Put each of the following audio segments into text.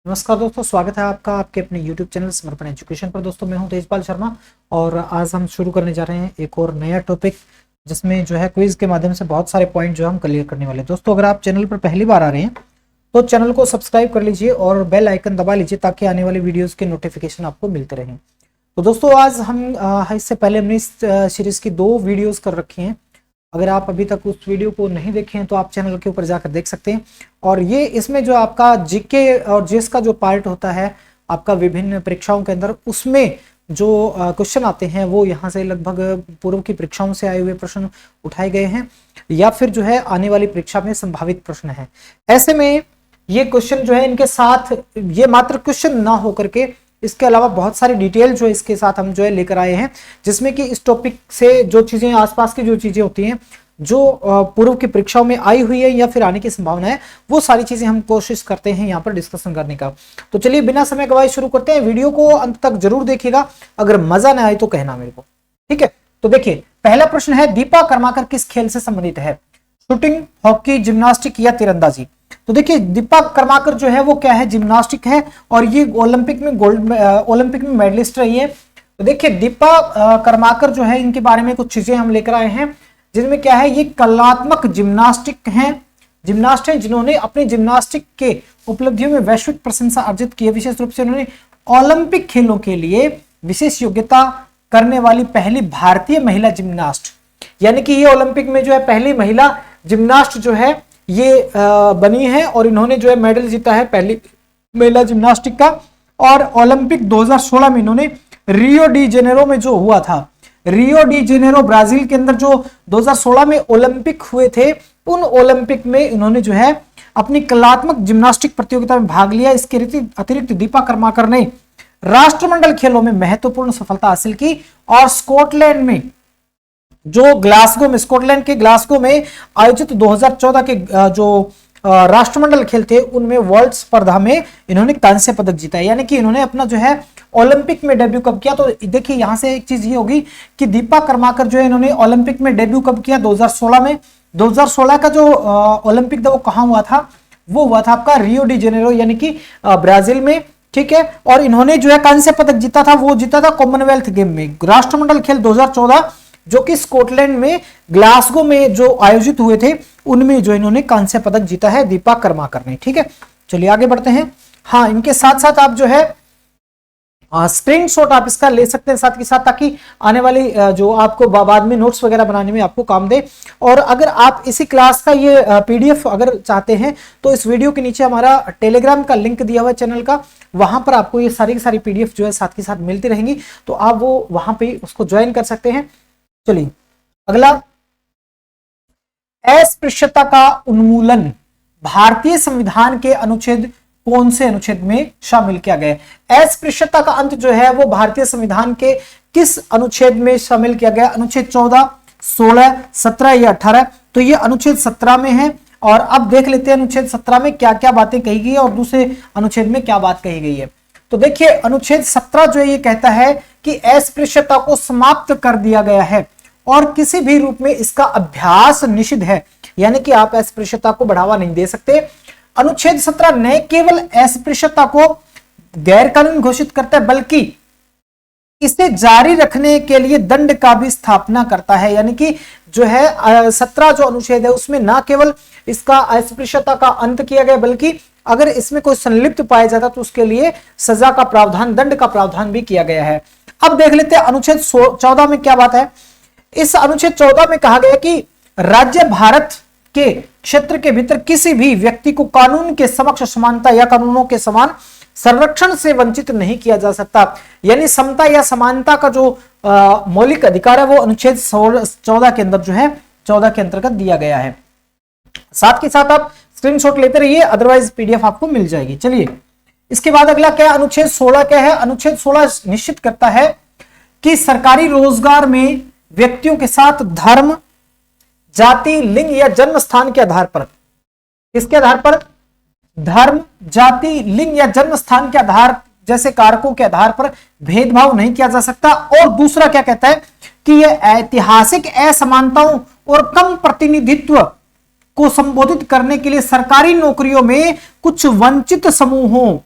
नमस्कार दोस्तों, स्वागत है आपका आपके अपने YouTube चैनल समर्पण एजुकेशन पर। दोस्तों मैं हूं तेजपाल शर्मा और आज हम शुरू करने जा रहे हैं एक और नया टॉपिक, जिसमें जो है क्विज के माध्यम से बहुत सारे पॉइंट जो हम क्लियर करने वाले हैं। दोस्तों अगर आप चैनल पर पहली बार आ रहे हैं तो चैनल को सब्सक्राइब कर लीजिए और बेल आइकन दबा लीजिए ताकि आने वाली वीडियोज के नोटिफिकेशन आपको मिलते रहें। तो दोस्तों आज हम इससे पहले हमने इस सीरीज की 2 वीडियोज कर रखी हैं। अगर आप अभी तक उस वीडियो को नहीं देखे हैं तो आप चैनल के ऊपर जाकर देख सकते हैं। और ये इसमें जो आपका जीके और जीएस का जो पार्ट होता है आपका विभिन्न परीक्षाओं के अंदर, उसमें जो क्वेश्चन आते हैं वो यहाँ से लगभग पूर्व की परीक्षाओं से आए हुए प्रश्न उठाए गए हैं या फिर जो है आने वाली परीक्षा में संभावित प्रश्न है। ऐसे में ये क्वेश्चन जो है इनके साथ ये मात्र क्वेश्चन ना होकर के इसके अलावा बहुत सारी डिटेल जो इसके साथ हम जो है लेकर आए हैं, जिसमें कि इस टॉपिक से जो चीजें आसपास की जो चीजें होती हैं जो पूर्व की परीक्षाओं में आई हुई है या फिर आने की संभावना है, वो सारी चीजें हम कोशिश करते हैं यहाँ पर डिस्कशन करने का। तो चलिए बिना समय गवाए शुरू करते हैं। वीडियो को अंत तक जरूर देखिएगा, अगर मजा ना आए तो कहना मेरे को, ठीक है। तो देखिए पहला प्रश्न है, दीपा कर्माकर किस खेल से संबंधित है? शूटिंग, हॉकी, जिम्नास्टिक या तीरंदाजी? तो देखिए दीपा कर्माकर जो है वो क्या है, जिम्नास्टिक है और ये ओलंपिक में मेडलिस्ट रही है। तो देखिए दीपा कर्माकर जो है इनके बारे में कुछ चीजें हम लेकर आए हैं, जिनमें क्या है, ये कलात्मक जिम्नास्ट हैं जिन्होंने अपने जिम्नास्टिक के उपलब्धियों में वैश्विक प्रशंसा अर्जित की है। विशेष रूप से उन्होंने ओलंपिक खेलों के लिए विशेष योग्यता करने वाली पहली भारतीय महिला जिम्नास्ट, यानी कि ये ओलंपिक में जो है पहली महिला जिम्नास्ट जो है ये बनी है और इन्होंने जो है मेडल जीता है पहली महिला जिम्नास्टिक का। और ओलंपिक 2016 में इन्होंने रियो डी जेनेरो में जो हुआ था, रियो डी जेनेरो ब्राजील के अंदर जो 2016 में ओलंपिक हुए थे, उन ओलंपिक में इन्होंने जो है अपनी कलात्मक जिम्नास्टिक प्रतियोगिता में भाग लिया। इसके अतिरिक्त दीपा कर्माकर ने राष्ट्रमंडल खेलों में महत्वपूर्ण सफलता हासिल की और स्कॉटलैंड में जो स्कॉटलैंड के ग्लासगो में आयोजित 2014 के जो राष्ट्रमंडल खेल थे उनमें वर्ल्ड स्पर्धा में इन्होंने कांस्य पदक जीता है। यानी कि इन्होंने अपना जो है ओलंपिक में डेब्यू कब किया? तो देखिए यहां से एक चीज ये होगी कि दीपा कर्माकर जो है इन्होंने ओलंपिक में डेब्यू कब किया? 2016 में। 2016 का जो ओलंपिक था वो कहां हुआ था? वो हुआ था आपका रियो डी जेनेरो यानी कि ब्राजील में, ठीक है। और इन्होंने जो है कांस्य पदक जीता था, वो जीता था कॉमनवेल्थ गेम में। राष्ट्रमंडल खेल 2014 जो कि स्कॉटलैंड में ग्लासगो में जो आयोजित हुए थे उनमें जो इन्होंने कांस्य पदक जीता है दीपा कर्माकर ने, ठीक है। चलिए आगे बढ़ते हैं। हाँ, इनके साथ साथ आप जो है स्क्रीनशॉट आप इसका ले सकते हैं साथ के साथ, ताकि आने वाली जो आपको बाद में नोट्स वगैरह बनाने में आपको काम दे। और अगर आप इसी क्लास का ये पीडीएफ अगर चाहते हैं तो इस वीडियो के नीचे हमारा टेलीग्राम का लिंक दिया हुआ है चैनल का, वहां पर आपको ये सारी की सारी पीडीएफ जो है साथ के साथ मिलती रहेंगी, तो आप वो वहां पे उसको ज्वाइन कर सकते हैं। चलिए अगला, अस्पृश्यता का उन्मूलन भारतीय संविधान के अनुच्छेद कौन से अनुच्छेद में शामिल किया गया है? अस्पृश्यता का अंत जो है वो भारतीय संविधान के किस अनुच्छेद में शामिल किया गया? अनुच्छेद 14, 16, 17 या 18? तो ये अनुच्छेद 17 में है। और अब देख लेते हैं अनुच्छेद 17 में क्या क्या बातें कही गई है और दूसरे अनुच्छेद में क्या बात कही गई है। तो देखिए अनुच्छेद 17 जो है ये कहता है कि अस्पृश्यता को समाप्त कर दिया गया है और किसी भी रूप में इसका अभ्यास निषिद्ध है, यानी कि आप अस्पृश्यता को बढ़ावा नहीं दे सकते। अनुच्छेद 17 न केवल अस्पृश्यता को गैर कानूनी घोषित करता है बल्कि इसे जारी रखने के लिए दंड का भी स्थापना करता है। यानी कि जो है 17 जो अनुच्छेद है उसमें ना केवल इसका अस्पृश्यता का अंत किया गया बल्कि अगर इसमें कोई संलिप्त पाया जाता तो उसके लिए सजा का प्रावधान, दंड का प्रावधान भी किया गया है। अब देख लेते हैं अनुच्छेद 14 में क्या बात है। इस अनुच्छेद 14 में कहा गया कि राज्य भारत के क्षेत्र के भीतर किसी भी व्यक्ति को कानून के समक्ष समानता या कानूनों के समान संरक्षण से वंचित नहीं किया जा सकता। यानी समता या समानता का जो मौलिक अधिकार है वो अनुच्छेद 14 के अंदर जो है 14 के अंतर्गत दिया गया है। साथ के साथ आप स्क्रीनशॉट लेते रहिए, अदरवाइज पीडीएफ आपको मिल जाएगी। चलिए इसके बाद अगला क्या है, अनुच्छेद 16 क्या है? अनुच्छेद 16 निश्चित करता है कि सरकारी रोजगार में व्यक्तियों के साथ धर्म, जाति, लिंग या जन्म स्थान के आधार पर, किसके आधार पर? धर्म, जाति, लिंग या जन्म स्थान के आधार जैसे कारकों के आधार पर भेदभाव नहीं किया जा सकता। और दूसरा क्या कहता है कि यह ऐतिहासिक असमानताओं और कम प्रतिनिधित्व को संबोधित करने के लिए सरकारी नौकरियों में कुछ वंचित समूहों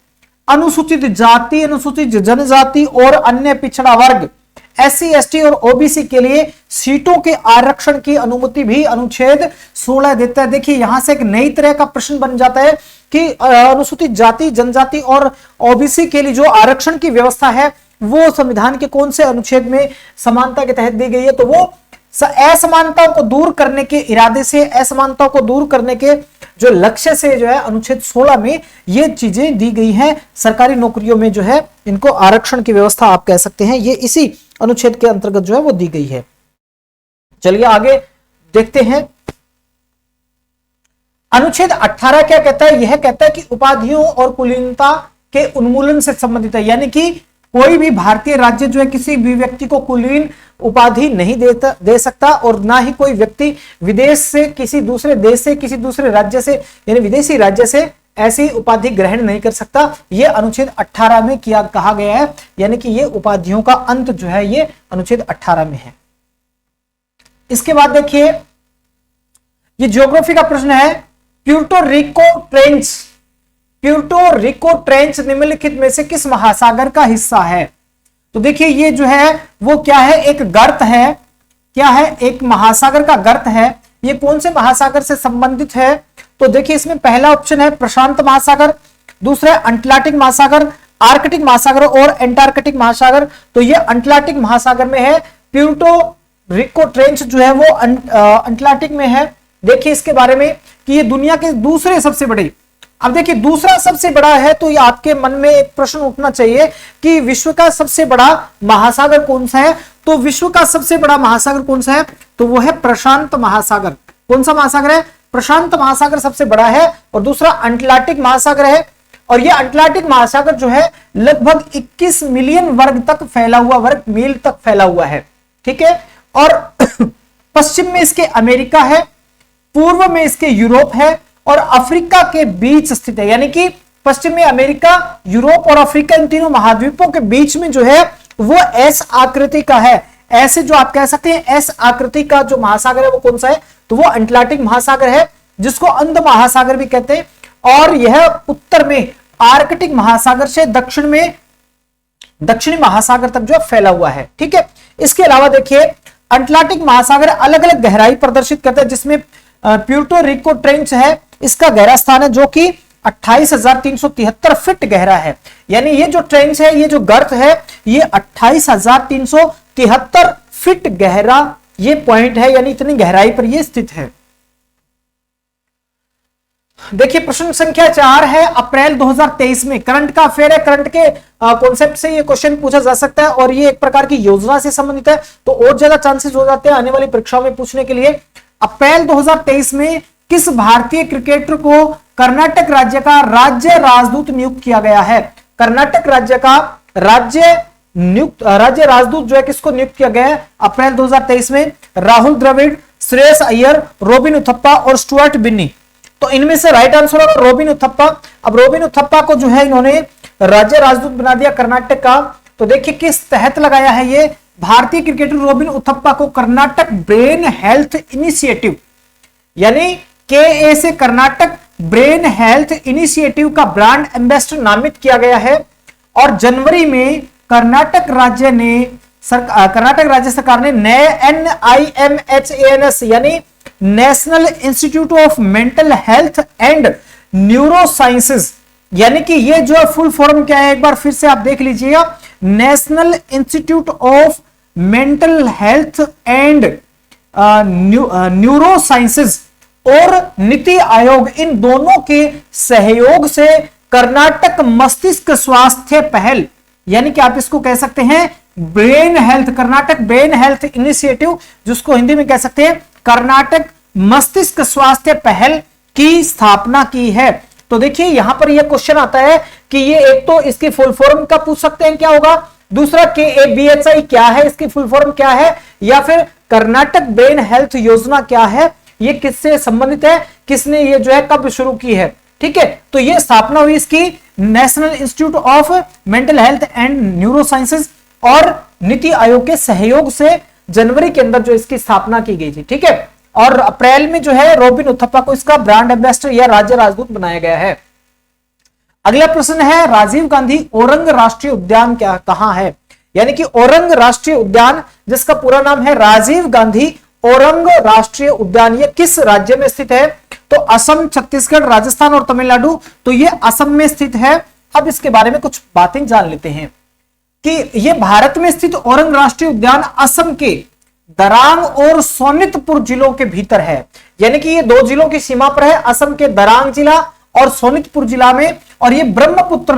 अनुसूचित जाति, अनुसूचित जनजाति और अन्य पिछड़ा वर्ग SC ST और OBC के लिए सीटों के आरक्षण की अनुमति भी अनुच्छेद 16 देता है। देखिए यहां से एक नई तरह का प्रश्न बन जाता है कि अनुसूचित जाति, जनजाति और OBC के लिए जो आरक्षण की व्यवस्था है वो संविधान के कौन से अनुच्छेद में समानता के तहत दी गई है। तो वो असमानताओं को दूर करने के इरादे से, असमानताओं को दूर करने के जो लक्ष्य से जो है अनुच्छेद 16 में ये चीजें दी गई हैं। सरकारी नौकरियों में जो है इनको आरक्षण की व्यवस्था आप कह सकते हैं, ये इसी अनुच्छेद के अंतर्गत जो है वो दी गई है। चलिए आगे देखते हैं। अनुच्छेद 18 क्या कहता है? यह कहता है कि उपाधियों और कुलीनता के उन्मूलन से संबंधित है, यानी कि कोई भी भारतीय राज्य जो है किसी भी व्यक्ति को कुलीन उपाधि नहीं दे सकता और ना ही कोई व्यक्ति विदेश से, किसी दूसरे देश से, किसी दूसरे राज्य से यानी विदेशी राज्य से ऐसी उपाधि ग्रहण नहीं कर सकता। यह अनुच्छेद 18 में कहा गया है, यानी कि ये उपाधियों का अंत जो है ये अनुच्छेद 18 में है। इसके बाद देखिए ये ज्योग्राफी का प्रश्न है। प्यूर्टो रिको ट्रेंच निम्नलिखित में से किस महासागर का हिस्सा है? तो देखिए ये जो है वो क्या है, एक गर्त है। क्या है? एक महासागर का गर्त है। ये कौन से महासागर से संबंधित है? तो देखिए इसमें पहला ऑप्शन है प्रशांत महासागर, दूसरा है अटलांटिक महासागर, आर्कटिक महासागर और एंटार्कटिक महासागर। तो ये अटलांटिक महासागर में है। प्यूर्टो रिको ट्रेंच जो है वो अटलांटिक में है। देखिए इसके बारे में कि ये दुनिया के दूसरे सबसे बड़े, अब देखिए दूसरा सबसे बड़ा है तो ये आपके मन में एक प्रश्न उठना चाहिए कि विश्व का सबसे बड़ा महासागर कौन सा है? तो विश्व का सबसे बड़ा महासागर कौन सा है? तो वो है प्रशांत महासागर। कौन सा महासागर है? प्रशांत महासागर सबसे बड़ा है। और दूसरा अटलांटिक महासागर है। और ये अटलांटिक महासागर जो है लगभग 21 मिलियन वर्ग तक फैला हुआ, वर्ग मील तक फैला हुआ है। ठीक है। और पश्चिम में इसके अमेरिका है, पूर्व में इसके यूरोप है और अफ्रीका के बीच स्थित है। यानी कि पश्चिम में अमेरिका, यूरोप और अफ्रीका, इन तीनों महाद्वीपों के बीच में जो है वो एस आकृति का है। ऐसे जो आप कह सकते हैं एस आकृति का जो महासागर है वो कौन सा है? तो वो अटलांटिक महासागर है, जिसको अंध महासागर भी कहते हैं। और यह उत्तर में आर्कटिक महासागर से दक्षिण में दक्षिणी महासागर तक जो फैला हुआ है। ठीक है। इसके अलावा देखिए अटलांटिक महासागर अलग अलग गहराई प्रदर्शित करता है, जिसमें प्यूर्टो रिको ट्रेंच है, इसका गहरा स्थान है जो कि 28,373 फीट गहरा है। यानी ये जो ट्रेंच है, ये जो गर्त है, ये 28,373 फीट गहरा ये पॉइंट है, यानी इतनी गहराई पर ये स्थित है। देखिए प्रश्न संख्या 4 है। अप्रैल 2023 में करंट का अफेयर है, करंट के कॉन्सेप्ट से ये क्वेश्चन पूछा जा सकता है और ये एक प्रकार की योजना से संबंधित है, तो और ज्यादा चांसेस हो जाते हैं आने वाली परीक्षाओं में पूछने के लिए। अप्रैल 2023 में किस भारतीय क्रिकेटर को कर्नाटक राज्य का राज्य राजदूत नियुक्त किया गया है? कर्नाटक राज्य का राज्य राजदूत जो है किसको नियुक्त किया गया है अप्रैल 2023 में? राहुल द्रविड़, श्रेयस अय्यर, रोबिन उथप्पा और स्टुअर्ट बिन्नी। तो इनमें से राइट आंसर होगा रोबिन उथप्पा। अब रोबिन उथप्पा को जो है इन्होंने राज्य राजदूत बना दिया कर्नाटक का। तो देखिए किस तहत लगाया है ये? भारतीय क्रिकेटर रोबिन उथप्पा को कर्नाटक ब्रेन हेल्थ इनिशिएटिव, यानी KA से कर्नाटक ब्रेन हेल्थ इनिशिएटिव का ब्रांड एम्बेसडर नामित किया गया है। और जनवरी में कर्नाटक राज्य सरकार ने नए NIMHANS यानी national institute of mental health and neuro sciences, यानी कि ये जो फुल फॉर्म क्या है एक बार फिर से आप देख लीजिएगा, national institute of mental health and neuro sciences और नीति आयोग, इन दोनों के सहयोग से कर्नाटक मस्तिष्क स्वास्थ्य पहल, यानी कि आप इसको कह सकते हैं brain health, Karnataka brain health initiative, जिसको हिंदी में कह सकते हैं कर्नाटक मस्तिष्क स्वास्थ्य पहल की स्थापना की है। तो देखिए यहां पर यह क्वेश्चन आता है कि ये एक तो इसकी फुल फॉर्म का पूछ सकते हैं क्या होगा, दूसरा KABHI क्या है, इसकी फुल फॉर्म क्या है, या फिर कर्नाटक ब्रेन हेल्थ योजना क्या है, ये किससे संबंधित है, किसने ये जो है कब शुरू की है। ठीक है। तो ये स्थापना हुई इसकी national institute of mental health and neuro sciences और नीति आयोग के सहयोग से जनवरी के अंदर जो इसकी स्थापना की गई थी। ठीक है। और अप्रैल में जो है रोबिन उथप्पा को इसका ब्रांड एम्बेसडर या राज्य राजदूत बनाया गया है। अगला प्रश्न है राजीव गांधी औरंग राष्ट्रीय उद्यान क्या कहां है? यानी कि औरंग राष्ट्रीय उद्यान, जिसका पूरा नाम है राजीव गांधी औरंग राष्ट्रीय उद्यान, ये किस राज्य में स्थित है? तो असम, छत्तीसगढ़, राजस्थान और तमिलनाडु। तो ये असम में स्थित है। अब इसके बारे में कुछ बातें जान लेते हैं कि ये भारत में स्थित औरंग राष्ट्रीय उद्यान असम के दरांग और सोनितपुर जिलों के भीतर है। यानी कि ये दो जिलों की सीमा पर है, असम के दरांग जिला और सोनितपुर जिला में, और ये ब्रह्मपुत्र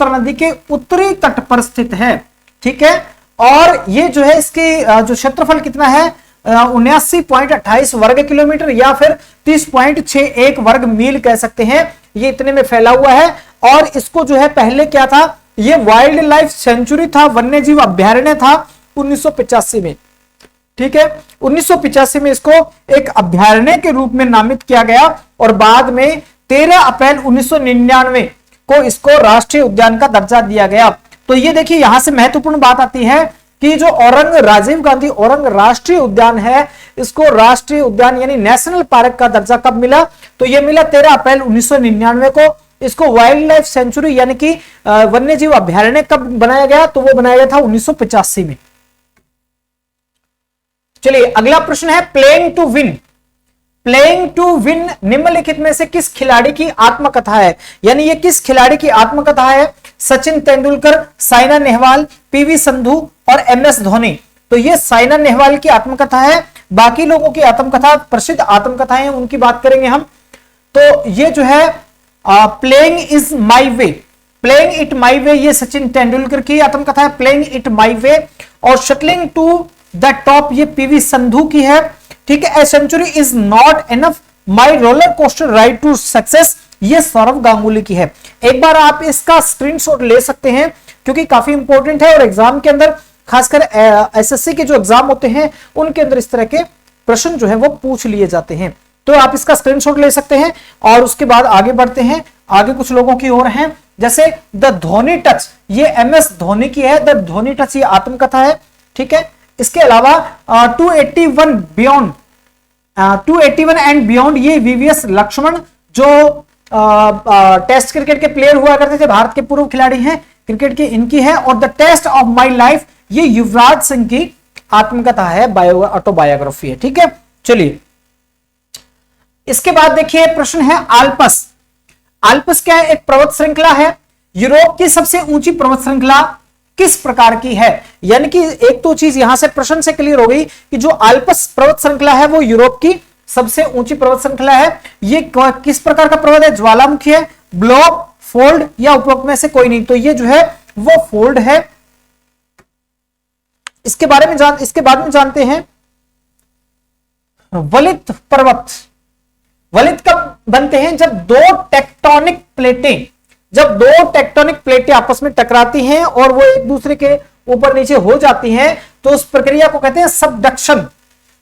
नदी के उत्तरी तट पर स्थित है। ठीक है, और ये जो है इसकी जो क्षेत्रफल कितना है, 79.28 वर्ग किलोमीटर या फिर 30.61 वर्ग मील कह सकते हैं, ये इतने में फैला हुआ है। और इसको जो है पहले क्या था, ये वाइल्ड लाइफ सेंचुरी था, वन्यजीव अभ्यारण्य था 1985 में। ठीक है, 1985 में इसको एक अभ्यारण्य के रूप में नामित किया गया और बाद में 13 अप्रैल 1999 को इसको राष्ट्रीय उद्यान का दर्जा दिया गया। तो ये देखिए यहां से महत्वपूर्ण बात आती है कि जो औरंग राजीव गांधी औरंग राष्ट्रीय उद्यान है, इसको राष्ट्रीय उद्यान यानी नेशनल पार्क का दर्जा कब मिला? तो ये मिला 13 अप्रैल 1999 को। इसको वाइल्ड लाइफ सेंचुरी यानी कि वन्यजीव अभ्यारण्य कब बनाया गया? तो वो बनाया गया था 1985 में। चलिए अगला प्रश्न है playing to win. Playing to win निम्नलिखित में से किस खिलाड़ी की आत्मकथा है? यानी ये किस खिलाड़ी की आत्मकथा है? सचिन तेंदुलकर, साइना नेहवाल, पीवी संधू और एमएस धोनी। तो ये साइना नेहवाल की आत्मकथा है। बाकी लोगों की आत्मकथा, प्रसिद्ध आत्मकथाएं, उनकी बात करेंगे हम। तो ये जो है playing is my way, playing it my way, ये सचिन तेंदुलकर की आत्मकथा है, प्लेइंग इट माई वे। और शटलिंग टू द टॉप ये पीवी संधू की है। ठीक है, a century is not enough, my roller coaster ride to success, ये सौरव गांगुली की है। एक बार आप इसका स्क्रीनशॉट ले सकते हैं क्योंकि काफी इंपॉर्टेंट है और एग्जाम के अंदर खासकर एसएससी के जो एग्जाम होते हैं उनके अंदर इस तरह के प्रश्न जो है वो पूछ लिए जाते हैं। तो आप इसका स्क्रीनशॉट ले सकते हैं और उसके बाद आगे बढ़ते हैं। आगे कुछ लोगों की ओर हैं, जैसे द धोनी टच, ये एमएस धोनी की है। द धोनी टच ये आत्मकथा है। ठीक है, इसके अलावा 281 बियॉन्ड, 281 एंड बियॉन्ड, ये वीवीएस लक्ष्मण जो टेस्ट क्रिकेट के प्लेयर हुआ करते थे, भारत के पूर्व खिलाड़ी हैं क्रिकेट की, इनकी है। और the test of my life ये युवराज सिंह की आत्मकथा है, ऑटोबायोग्राफी है। ठीक है, चलिए इसके बाद देखिए प्रश्न है आल्पस। आल्पस क्या है? एक पर्वत श्रृंखला है। यूरोप की सबसे ऊंची पर्वत श्रृंखला किस प्रकार की है? यानी कि एक तो चीज यहां से प्रश्न से क्लियर हो गई कि जो आल्पस पर्वत श्रृंखला है वो यूरोप की सबसे ऊंची पर्वत श्रृंखला है। ये किस प्रकार का पर्वत है? ज्वालामुखी है, ब्लॉक, फोल्ड या उपरोक्त में से कोई नहीं। तो ये जो है वो फोल्ड है। इसके बाद में जानते हैं वलित पर्वत। वलित कब बनते हैं? जब दो टेक्टोनिक प्लेटें आपस में टकराती हैं और वो एक दूसरे के ऊपर नीचे हो जाती हैं, तो उस प्रक्रिया को कहते हैं सबडक्शन।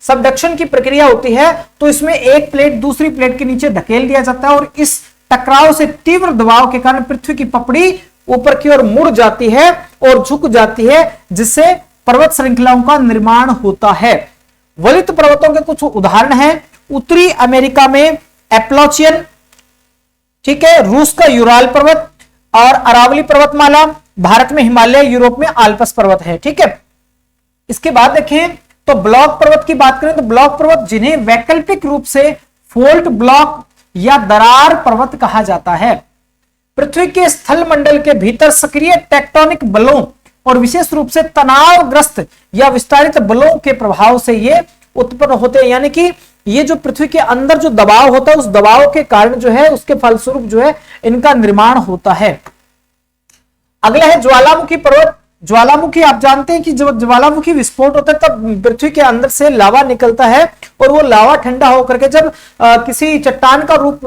सबडक्शन की प्रक्रिया होती है। तो इसमें एक प्लेट दूसरी प्लेट के नीचे धकेल दिया जाता है और इस टकराव से तीव्र दबाव के कारण पृथ्वी की पपड़ी ऊपर की ओर मुड़ जाती है और झुक जाती है, जिससे पर्वत श्रृंखलाओं का निर्माण होता है। वलित पर्वतों के कुछ उदाहरण हैं। उत्तरी अमेरिका में एप्लाचियन, ठीक है, रूस का यूराल पर्वत और अरावली पर्वतमाला, भारत में हिमालय, यूरोप में आल्पस पर्वत है। ठीक है, इसके बाद देखें तो ब्लॉक पर्वत की बात करें तो ब्लॉक पर्वत जिन्हें वैकल्पिक रूप से फोल्ट ब्लॉक या दरार पर्वत कहा जाता है, पृथ्वी के स्थल मंडल के भीतर सक्रिय टेक्टोनिक बलों और विशेष रूप से तनावग्रस्त या विस्तारित बलों के प्रभाव से ये उत्पन्न होते हैं। यानी कि ये जो पृथ्वी के अंदर जो दबाव होता है उस दबाव के कारण जो है उसके फलस्वरूप जो है इनका निर्माण होता है। अगला है ज्वालामुखी पर्वत। ज्वालामुखी आप जानते हैं कि जब ज्वालामुखी विस्फोट होता है तब पृथ्वी के अंदर से लावा निकलता है और वो लावा ठंडा होकर के जब किसी चट्टान का रूप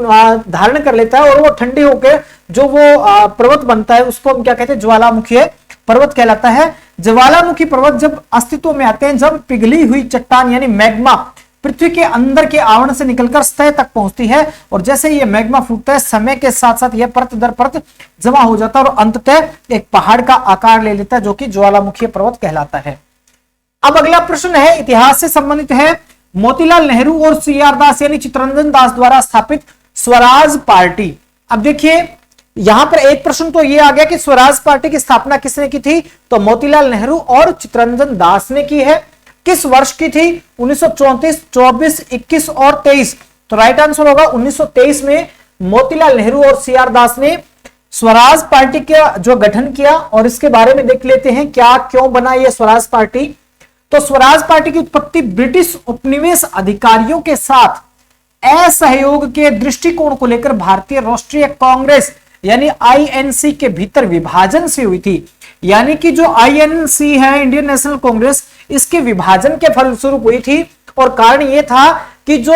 धारण कर लेता है और वो ठंडी होकर जो वो पर्वत बनता है उसको हम क्या कहते हैं? ज्वालामुखी पर्वत कहलाता है। ज्वालामुखी पर्वत जब अस्तित्व में आते हैं जब पिघली हुई चट्टान यानी मैग्मा पृथ्वी के अंदर के आवरण से निकलकर सतह तक पहुंचती है और जैसे ये मैग्मा फूटता है समय के साथ साथ यह परत दर परत जमा हो जाता है और अंततः एक पहाड़ का आकार ले लेता है जो कि ज्वालामुखी पर्वत कहलाता है। अब अगला प्रश्न है इतिहास से संबंधित है। मोतीलाल नेहरू और सीआर दास यानी चित्तरंजन दास द्वारा स्थापित स्वराज पार्टी। अब देखिए यहां पर एक प्रश्न तो ये आ गया कि स्वराज पार्टी की स्थापना किसने की थी, तो मोतीलाल नेहरू और चित्तरंजन दास ने की है। किस वर्ष की थी, 1934, 24, 21 और 23। तो राइट आंसर होगा 1923 में मोतीलाल नेहरू और सीआर दास ने स्वराज पार्टी का जो गठन किया। और इसके बारे में देख लेते हैं क्या क्यों बना यह स्वराज पार्टी। तो स्वराज पार्टी की उत्पत्ति ब्रिटिश उपनिवेश अधिकारियों के साथ असहयोग के दृष्टिकोण को लेकर भारतीय राष्ट्रीय कांग्रेस यानी आईएनसी के भीतर विभाजन से हुई थी। यानी कि जो आईएनसी है, इंडियन नेशनल कांग्रेस, इसके विभाजन के फलस्वरूप हुई थी। और कारण यह था कि जो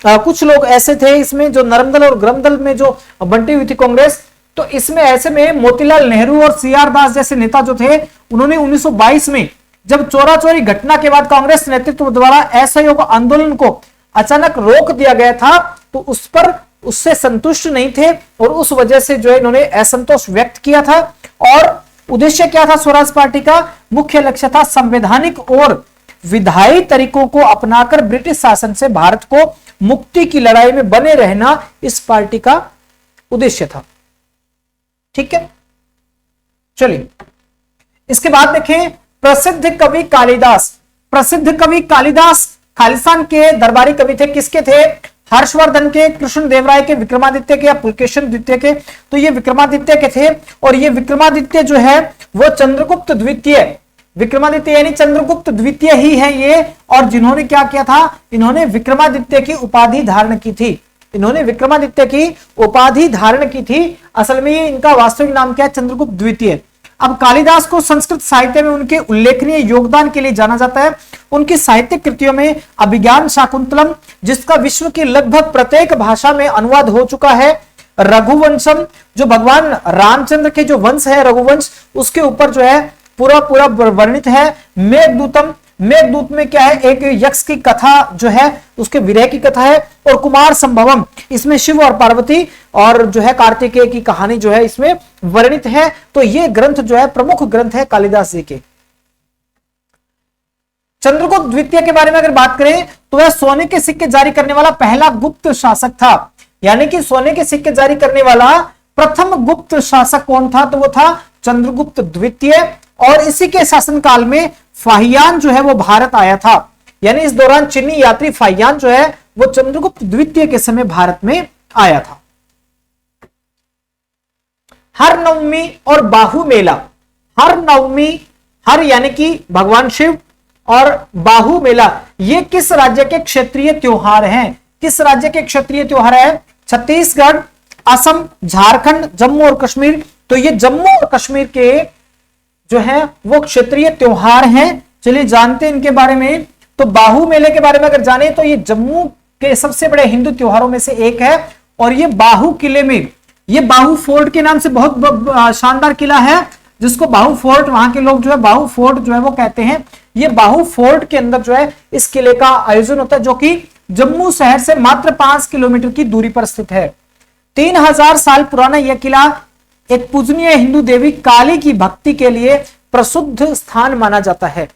कुछ लोग ऐसे थे इसमें, जो नरम दल और गरम दल में जो बंटी हुई थी कांग्रेस, तो इसमें ऐसे में मोतीलाल नेहरू और सीआर दास जैसे नेता जो थे, उन्होंने 1922 में जब चोरा चोरी घटना के बाद कांग्रेस नेतृत्व द्वारा असहयोग आंदोलन को अचानक रोक दिया गया था, तो उस पर उससे संतुष्ट नहीं थे और उस वजह से जो है इन्होंने असंतोष व्यक्त किया था। और उद्देश्य क्या था स्वराज पार्टी का, मुख्य लक्ष्य था संवैधानिक और विधायी तरीकों को अपनाकर ब्रिटिश शासन से भारत को मुक्ति की लड़ाई में बने रहना इस पार्टी का उद्देश्य था। ठीक है, चलिए इसके बाद देखें प्रसिद्ध कवि कालिदास। प्रसिद्ध कवि कालिदास खालिस्तान के दरबारी कवि थे। किसके थे, हर्षवर्धन के, कृष्णदेवराय के, विक्रमादित्य के या पुलकेशन द्वितीय के। तो ये विक्रमादित्य के थे। और ये विक्रमादित्य जो है वो चंद्रगुप्त द्वितीय, विक्रमादित्य यानी चंद्रगुप्त द्वितीय ही है ये। और जिन्होंने क्या किया था, इन्होंने विक्रमादित्य की उपाधि धारण की थी। इन्होंने विक्रमादित्य की उपाधि धारण की थी। असल में ये इनका वास्तविक नाम क्या है, चंद्रगुप्त द्वितीय। अब कालिदास को संस्कृत साहित्य में उनके उल्लेखनीय योगदान के लिए जाना जाता है। उनकी साहित्यिक कृतियों में अभिज्ञान शाकुंतलम, जिसका विश्व की लगभग प्रत्येक भाषा में अनुवाद हो चुका है, रघुवंशम, जो भगवान रामचंद्र के जो वंश है रघुवंश, उसके ऊपर जो है पूरा पूरा वर्णित है। मेघदूतम, मेघदूत में क्या है, एक यक्ष की कथा जो है उसके विरह की कथा है। और कुमार संभवम, इसमें शिव और पार्वती और जो है कार्तिकेय की कहानी जो है इसमें वर्णित है। तो ये ग्रंथ जो है प्रमुख ग्रंथ है कालिदास जी के। चंद्रगुप्त द्वितीय के बारे में अगर बात करें तो वह सोने के सिक्के जारी करने वाला पहला गुप्त शासक था। यानी कि सोने के सिक्के जारी करने वाला प्रथम गुप्त शासक कौन था, तो वो था चंद्रगुप्त द्वितीय। और इसी के शासनकाल में फाहियान जो है वो भारत आया था। यानी इस दौरान चीनी यात्री फाहियान जो है वो चंद्रगुप्त द्वितीय के समय भारत में आया था। हर नवमी और बाहु मेला। हर नवमी, हर यानी कि भगवान शिव, और बाहु मेला, ये किस राज्य के क्षेत्रीय त्योहार हैं? किस राज्य के क्षेत्रीय त्योहार है? छत्तीसगढ़, असम, झारखंड, जम्मू और कश्मीर। तो ये जम्मू और कश्मीर के जो है वो क्षेत्रीय त्योहार हैं। चलिए जानते हैं इनके बारे में। तो बाहु मेले के बारे में अगर जाने तो ये जम्मू के सबसे बड़े हिंदू त्योहारों में से एक है। और ये बाहु किले में, ये बाहु फोर्ट के नाम से बहुत शानदार किला है जिसको बाहु फोर्ट, वहां के लोग जो है बाहु फोर्ट जो है वो कहते हैं। ये बाहु फोर्ट के अंदर जो है इस किले का आयोजन होता है, जो कि जम्मू शहर से मात्र 5 किलोमीटर की दूरी पर स्थित है। 3000 साल पुराना यह किला एक पूजनीय हिंदू देवी काली की भक्ति के लिए प्रसिद्ध स्थान माना जाता है।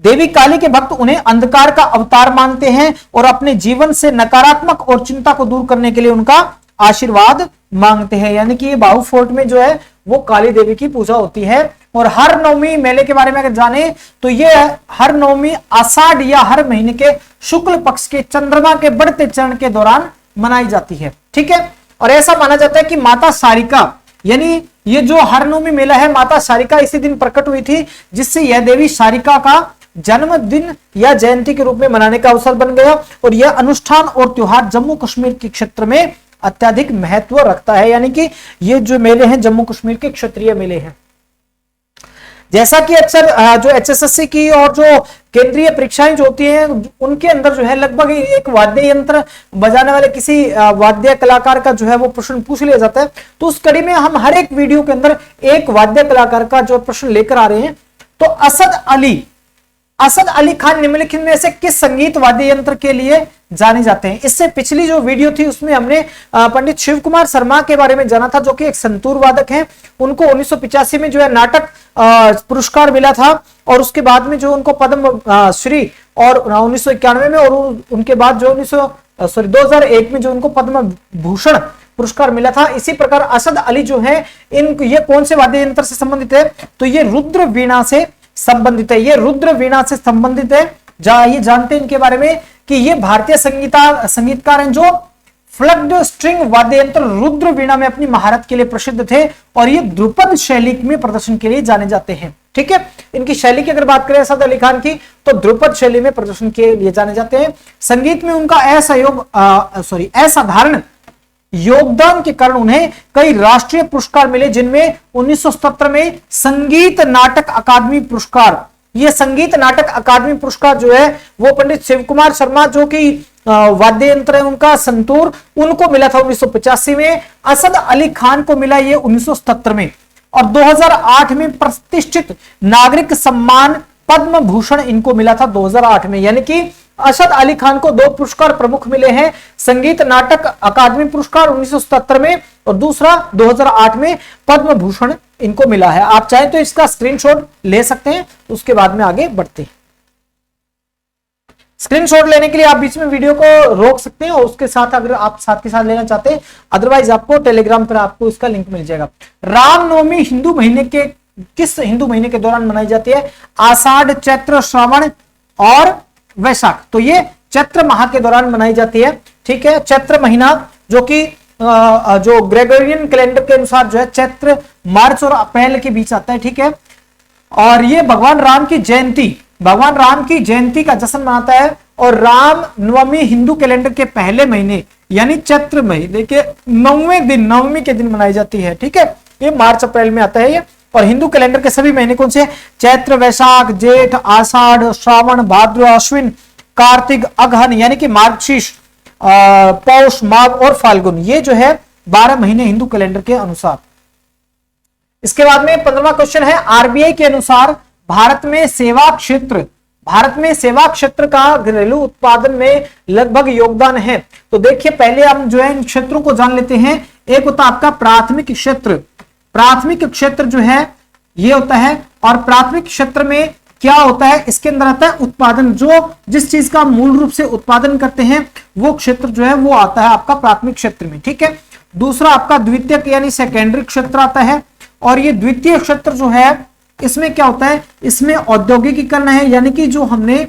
देवी काली के भक्त उन्हें अंधकार का अवतार मानते हैं और अपने जीवन से नकारात्मक और चिंता को दूर करने के लिए उनका आशीर्वाद मांगते हैं। यानी कि ये बाहु फोर्ट में जो है वो काली देवी की पूजा होती है। और हर नवमी मेले के बारे में अगर जाने तो ये हर नवमी आषाढ़ या हर महीने के शुक्ल पक्ष के चंद्रमा के बढ़ते चरण के दौरान मनाई जाती है। ठीक है, और ऐसा माना जाता है कि माता सारिका, यानी ये जो हर नवमी मेला है, माता सारिका इसी दिन प्रकट हुई थी, जिससे यह देवी सारिका का जन्मदिन या जयंती के रूप में मनाने का अवसर बन गया। और यह अनुष्ठान और त्योहार जम्मू कश्मीर के क्षेत्र में अत्यधिक महत्व रखता है। यानी कि ये जो मेले हैं जम्मू कश्मीर के क्षेत्रीय मेले हैं। जैसा कि अक्सर जो एचएसएससी की और जो केंद्रीय परीक्षाएं जो होती हैं उनके अंदर जो है लगभग एक वाद्य यंत्र बजाने वाले किसी वाद्य कलाकार का जो है वो प्रश्न पूछ लिया जाता है। तो उस कड़ी में हम हर एक वीडियो के अंदर एक वाद्य कलाकार का जो प्रश्न लेकर आ रहे हैं। तो असद अली खान निम्नलिखित में से किस संगीत वाद्य यंत्र के लिए जाने जाते हैं? इससे पिछली जो वीडियो थी उसमें हमने पंडित शिव कुमार शर्मा के बारे में जाना था, जो कि एक संतूर वादक हैं। उनको 1985 में जो है नाटक पुरस्कार मिला था और उसके बाद में जो उनको पद्म श्री और 1991 में, और उनके बाद जो 2001 में जो उनको पद्म भूषण पुरस्कार मिला था। इसी प्रकार असद अली जो है, इन ये कौन से वाद्य यंत्र से संबंधित है, तो ये रुद्र वीणा से संबंधित है, ये रुद्र वीणा से संबंधित है। ये जानते हैं इनके बारे में कि ये भारतीय संगीतकार हैं जो फ्लग्ड स्ट्रिंग वाद्य यंत्र रुद्र वीणा में अपनी महारत के लिए प्रसिद्ध थे और ये ध्रुपद शैली में प्रदर्शन के लिए जाने जाते हैं। ठीक है, इनकी शैली की अगर बात करें असद अली खान की, तो ध्रुपद शैली में प्रदर्शन के लिए जाने जाते हैं। संगीत में उनका असाधारण योगदान के कारण उन्हें कई राष्ट्रीय पुरस्कार मिले, जिनमें 1977 में संगीत नाटक अकादमी पुरस्कार, ये संगीत नाटक अकादमी पुरस्कार जो है वो पंडित शिव कुमार शर्मा जो कि वाद्य यंत्र है उनका संतूर, उनको मिला था 1985 में। असद अली खान को मिला ये 1977 में। और 2008 में प्रतिष्ठित नागरिक सम्मान पद्म भूषण इनको मिला था 2008 में। यानी कि असद अली खान को 2 पुरस्कार प्रमुख मिले हैं, संगीत नाटक अकादमी पुरस्कार 1977 में और दूसरा 2008 में पद्म भूषण इनको मिला है। आप चाहे तो इसका स्क्रीनशॉट ले सकते हैं, उसके बाद में आगे बढ़ते हैं। स्क्रीनशॉट लेने के लिए आप बीच में वीडियो को रोक सकते हैं और उसके साथ अगर आप साथ के साथ लेना चाहते हैं, अदरवाइज आपको टेलीग्राम पर आपको इसका लिंक मिल जाएगा। रामनवमी हिंदू महीने के किस हिंदू महीने के दौरान मनाई जाती है? आषाढ़, चैत्र, श्रावण और वैशाख। तो ये चैत्र माह के दौरान मनाई जाती है। ठीक है, चैत्र महीना जो कि जो ग्रेगोरियन कैलेंडर के अनुसार जो है चैत्र मार्च और अप्रैल के बीच आता है। ठीक है, और ये भगवान राम की जयंती का जश्न मनाता है और राम नवमी हिंदू कैलेंडर के पहले महीने यानी चैत्र महीने के 9वें दिन, नवमी के दिन मनाई जाती है। ठीक है, ये मार्च अप्रैल में आता है ये। और हिंदू कैलेंडर के सभी महीने कौन से? चैत्र, वैशाख, जेठ, आषाढ़, श्रावण, भाद्र, अश्विन, कार्तिक, अगहन यानी कि मार्गशीर्ष, पौष, माघ और फाल्गुन, ये जो है 12 महीने हिंदू कैलेंडर के अनुसार। इसके बाद में 15वां क्वेश्चन है, आरबीआई के अनुसार भारत में सेवा क्षेत्र का घरेलू उत्पादन में लगभग योगदान है। तो देखिए पहले हम जो है इन क्षेत्रों को जान लेते हैं। एक होता है आपका प्राथमिक क्षेत्र जो है ये होता है, और प्राथमिक क्षेत्र में क्या होता है? इसके अंदर आता है उत्पादन, जो जिस चीज का मूल रूप से उत्पादन करते हैं वो क्षेत्र जो है वो आता है आपका प्राथमिक क्षेत्र में। ठीक है, दूसरा आपका द्वितीयक यानी सेकेंडरी क्षेत्र आता है, और ये द्वितीय क्षेत्र जो है इसमें क्या होता है? इसमें औद्योगिकीकरण है, यानी कि जो हमने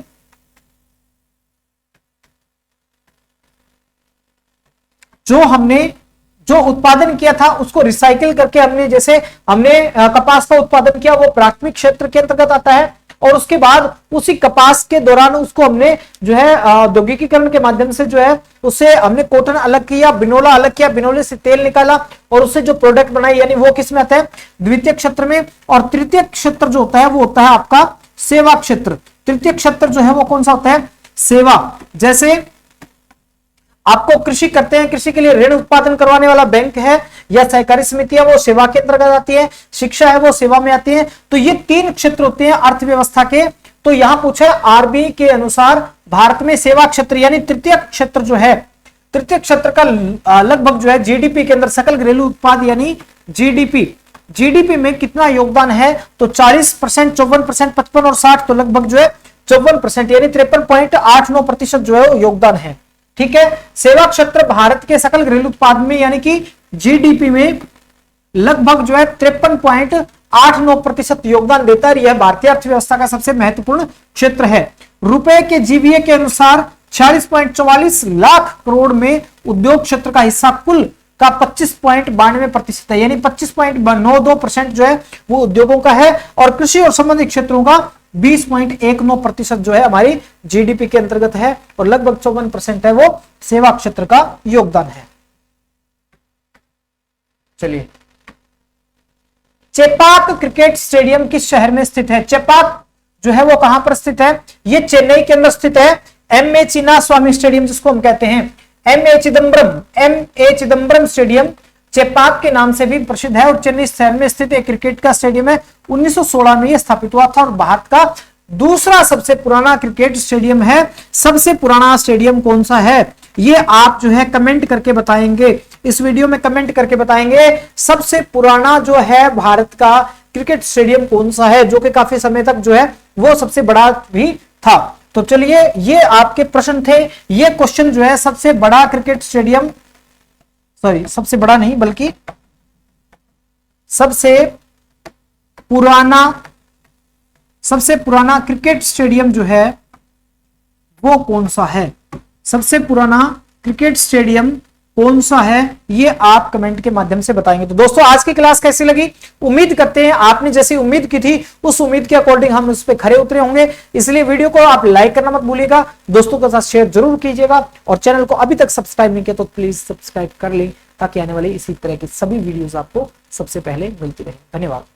जो उत्पादन किया था उसको रिसाइकिल करके हमने कपास का उत्पादन किया, वो प्राथमिक क्षेत्र के अंतर्गत आता है। और उसके बाद उसी कपास के दौरान उसको हमने जो है औद्योगिकीकरण के माध्यम से जो है उससे हमने कॉटन अलग किया, बिनोला अलग किया, बिनोले से तेल निकाला और उससे जो प्रोडक्ट बनाई, यानी वो किस में आता है? द्वितीय क्षेत्र में। और तृतीय क्षेत्र जो होता है वो होता है आपका सेवा क्षेत्र। तृतीय क्षेत्र जो है वो कौन सा होता है? सेवा। जैसे आपको कृषि करते हैं, कृषि के लिए ऋण उत्पादन करवाने वाला बैंक है या सहकारी समिति है, वो सेवा के अंतर्गत आती है। शिक्षा है वो सेवा में आती है। तो ये 3 क्षेत्र होते हैं अर्थव्यवस्था के। तो यहां पूछा है आरबीआई के अनुसार भारत में सेवा क्षेत्र यानी तृतीय क्षेत्र जो है, तृतीय क्षेत्र का लगभग जो है जीडीपी के अंदर सकल घरेलू उत्पाद यानी जीडीपी में कितना योगदान है? तो 40%, 54%, 55 और 60, तो लगभग जो है 54% यानी 53.89% जो है योगदान है। ठीक है, सेवा क्षेत्र भारत के सकल घरेलू उत्पाद में यानी कि जीडीपी में लगभग जो है 53.89% योगदान देता है। यह भारतीय अर्थव्यवस्था का सबसे महत्वपूर्ण क्षेत्र है। रुपए के जीवीए के अनुसार 46.44 लाख करोड़ में उद्योग क्षेत्र का हिस्सा कुल का 25.92% है, यानी 25.92% जो है वो उद्योगों का है, और कृषि और संबंधित क्षेत्रों का 20.19% जो है हमारी जीडीपी के अंतर्गत है, और लगभग 54% है वो सेवा क्षेत्र का योगदान है। चलिए, चेपाक क्रिकेट स्टेडियम किस शहर में स्थित है? चेपाक जो है वो कहां पर स्थित है? ये चेन्नई के अंदर स्थित है। एम.ए. चिन्नास्वामी स्टेडियम जिसको हम कहते हैं, एम.ए. चिदम्बरम स्टेडियम चेपाक के नाम से भी प्रसिद्ध है और चेन्नई शहर में स्थित एक क्रिकेट का स्टेडियम है। 1916 में यह स्थापित हुआ था और भारत का दूसरा सबसे पुराना क्रिकेट स्टेडियम है। सबसे पुराना स्टेडियम कौन सा है ये आप जो है कमेंट करके बताएंगे, इस वीडियो में कमेंट करके बताएंगे सबसे पुराना जो है भारत का क्रिकेट स्टेडियम कौन सा है, जो कि काफी समय तक जो है वो सबसे बड़ा भी था। तो चलिए, ये आपके प्रश्न थे। ये क्वेश्चन जो है सबसे बड़ा क्रिकेट स्टेडियम सॉरी सबसे बड़ा नहीं बल्कि सबसे पुराना क्रिकेट स्टेडियम जो है वो कौन सा है? सबसे पुराना क्रिकेट स्टेडियम कौन सा है, ये आप कमेंट के माध्यम से बताएंगे। तो दोस्तों आज की क्लास कैसी लगी? उम्मीद करते हैं आपने जैसी उम्मीद की थी उस उम्मीद के अकॉर्डिंग हम उस पर खरे उतरे होंगे। इसलिए वीडियो को आप लाइक करना मत भूलिएगा, दोस्तों के साथ शेयर जरूर कीजिएगा, और चैनल को अभी तक सब्सक्राइब नहीं किया तो प्लीज सब्सक्राइब कर लें, ताकि आने वाले इसी तरह की सभी वीडियोस आपको सबसे पहले मिलती रहे। धन्यवाद।